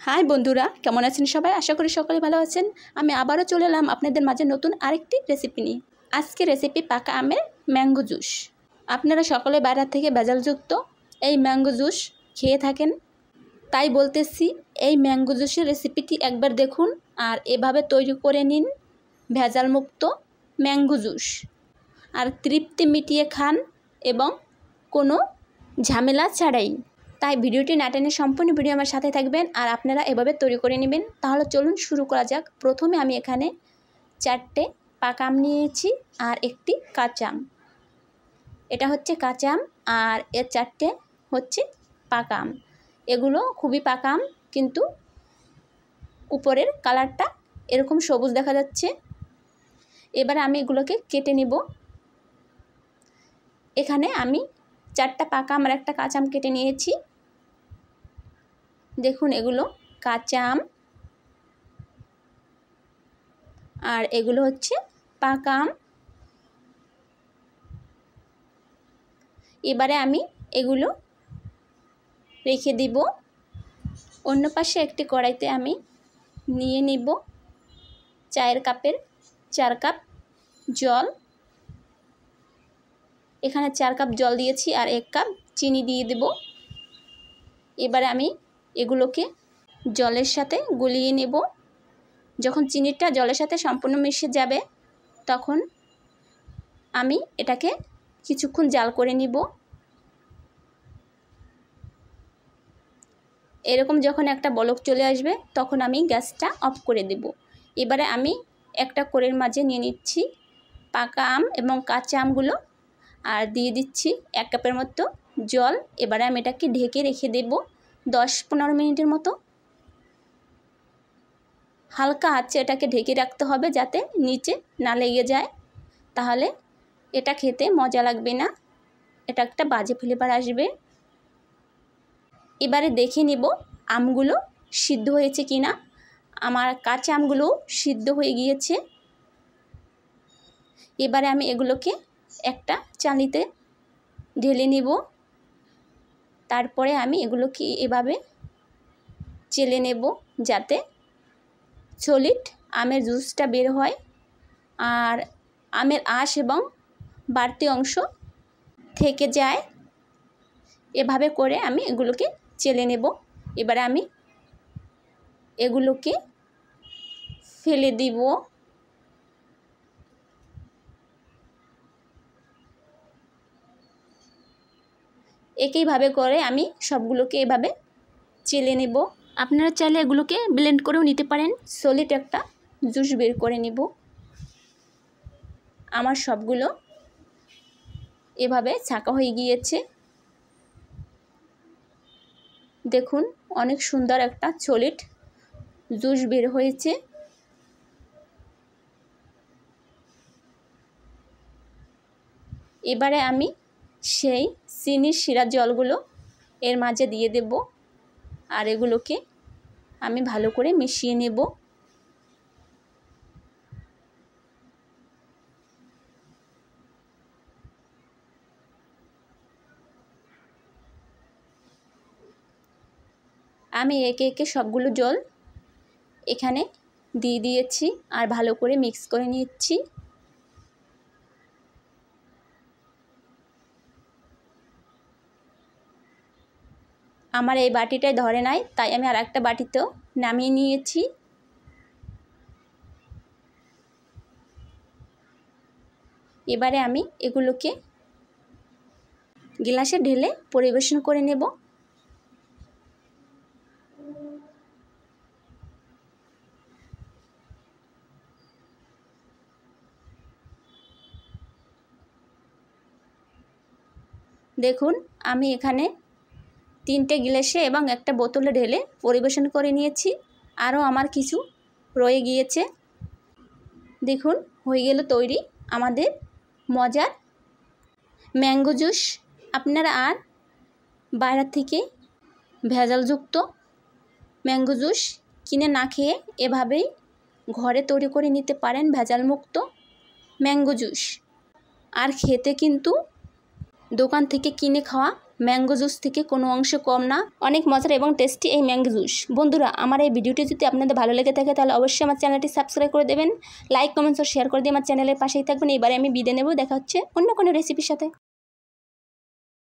High বন্ধুরা, কেমন আছেন সবাই? আশা করি সকলে ভালো আছেন। আমি আবারও চলে এলাম আপনাদের মাঝে নতুন আরেকটি রেসিপি নিয়ে। আজকে রেসিপি পাকা আমের ম্যাঙ্গো জুস। আপনারা সকলে বাইরে থেকে ভেজালযুক্ত এই ম্যাঙ্গো জুস খেয়ে থাকেন, তাই বলতেছি এই ম্যাঙ্গো জুসের রেসিপিটি একবার দেখুন আর এভাবে তৈরি করে নিন ভেজালমুক্ত ম্যাঙ্গো জুস, আর তৃপ্তি মিটিয়ে খান এবং কোনো ঝামেলা ছাড়াই। তাই ভিডিওটি না টেনে সম্পূর্ণ ভিডিও আমার সাথে থাকবেন আর আপনারা এভাবে তৈরি করে নেবেন। তাহলে চলুন শুরু করা যাক। প্রথমে আমি এখানে 4টে পাকা আম নিয়েছি আর একটি কাঁচা আম। এটা হচ্ছে কাঁচা আম আর এর 4টে হচ্ছে পাকা আম। এগুলো খুবই পাকা আম, কিন্তু উপরের কালারটা এরকম সবুজ দেখা যাচ্ছে। এবার আমি এগুলোকে কেটে নিব। এখানে আমি 4টা পাকা আম আর একটা কাঁচা আম কেটে নিয়েছি। দেখুন, এগুলো কাঁচা আম আর এগুলো হচ্ছে পাকা আম। এবারে আমি এগুলো রেখে দিব। অন্য পাশে একটি কড়াইতে আমি নিয়ে নিব চায়ের কাপের 4 কাপ জল। এখানে 4 কাপ জল দিয়েছি আর 1 কাপ চিনি দিয়ে দেব। এবারে আমি এগুলোকে জলের সাথে গলিয়ে নেব। যখন চিনিটা জলের সাথে সম্পূর্ণ মিশে যাবে তখন আমি এটাকে কিছুক্ষণ জাল করে নিব। এরকম যখন একটা বলক চলে আসবে তখন আমি গ্যাসটা অফ করে দেব। এবারে আমি একটা কড়াইয়ের মাঝে নিয়ে নিচ্ছি পাকা আম এবং কাঁচা আমগুলো আর দিয়ে দিচ্ছি 1 কাপের মতো জল। এবারে আমি এটাকে ঢেকে রেখে দেব 10-15 মিনিটের মতো। হালকা আঁচে এটাকে ঢেকে রাখতে হবে যাতে নিচে না লেগে যায়, তাহলে এটা খেতে মজা লাগবে না, এটা একটা বাজে ফ্লেভার আসবে। এবারে দেখে নিব আমগুলো সিদ্ধ হয়েছে কিনা। আমার কাঁচা আমগুলো সিদ্ধ হয়ে গিয়েছে। এবারে আমি এগুলোকে একটা চালনিতে ঢেলে নিব। তারপরে আমি এগুলোকে এভাবে চেলে নেব যাতে সলিড আমের জুসটা বের হয় আর আমের আঁশ এবং বাড়তি অংশ থেকে যায়। এভাবে করে আমি এগুলোকে চেলে নেব। এবারে আমি এগুলোকে ফেলে দিব। একইভাবে করে আমি সবগুলোকে এভাবে চেলে নেব। আপনারা চাইলে এগুলোকে ব্লেন্ড করেও নিতে পারেন। সলিড একটা জুস বের করে নেব। আমার সবগুলো এভাবে ছাঁকা হয়ে গিয়েছে। দেখুন, অনেক সুন্দর একটা সলিড জুস বের হয়েছে। এবারে আমি সেই চিনির শিরা জলগুলো এর মাঝে দিয়ে দেব আর এগুলোকে আমি ভালো করে মিশিয়ে নেব। আমি একে একে সবগুলো জল এখানে দিয়ে দিয়েছি আর ভালো করে মিক্স করে নিচ্ছি। আমার এই বাটিটায় ধরে নাই, তাই আমি আর একটা বাটিতেও নামিয়ে নিয়েছি। এবারে আমি এগুলোকে গ্লাসে ঢেলে পরিবেশন করে নেব। দেখুন, আমি এখানে 3টে গ্লাসে এবং একটা বোতলে ঢেলে পরিবেশন করে নিয়েছি। আরও আমার কিছু রয়ে গিয়েছে। দেখুন, হয়ে গেল তৈরি আমাদের মজার ম্যাঙ্গো জুস। আপনারা আর বাইরে থেকে ভেজালযুক্ত ম্যাঙ্গো জুস কিনে না খেয়ে এভাবেই ঘরে তৈরি করে নিতে পারেন ভেজালমুক্ত ম্যাঙ্গো জুস। আর খেতে কিন্তু দোকান থেকে কিনে খাওয়া ম্যাঙ্গো জুস থেকে কোনো অংশ কম না, অনেক মজার এবং টেস্টি এই ম্যাঙ্গো জুস। বন্ধুরা, আমার এই ভিডিওটি যদি আপনাদের ভালো লেগে থাকে তাহলে অবশ্যই আমার চ্যানেলটি সাবস্ক্রাইব করে দেবেন, লাইক কমেন্টস ও শেয়ার করে দিয়ে আমার চ্যানেলের পাশেই থাকবেন। এবারে আমি বিদায় নেব, দেখা হচ্ছে অন্য কোনো রেসিপির সাথে।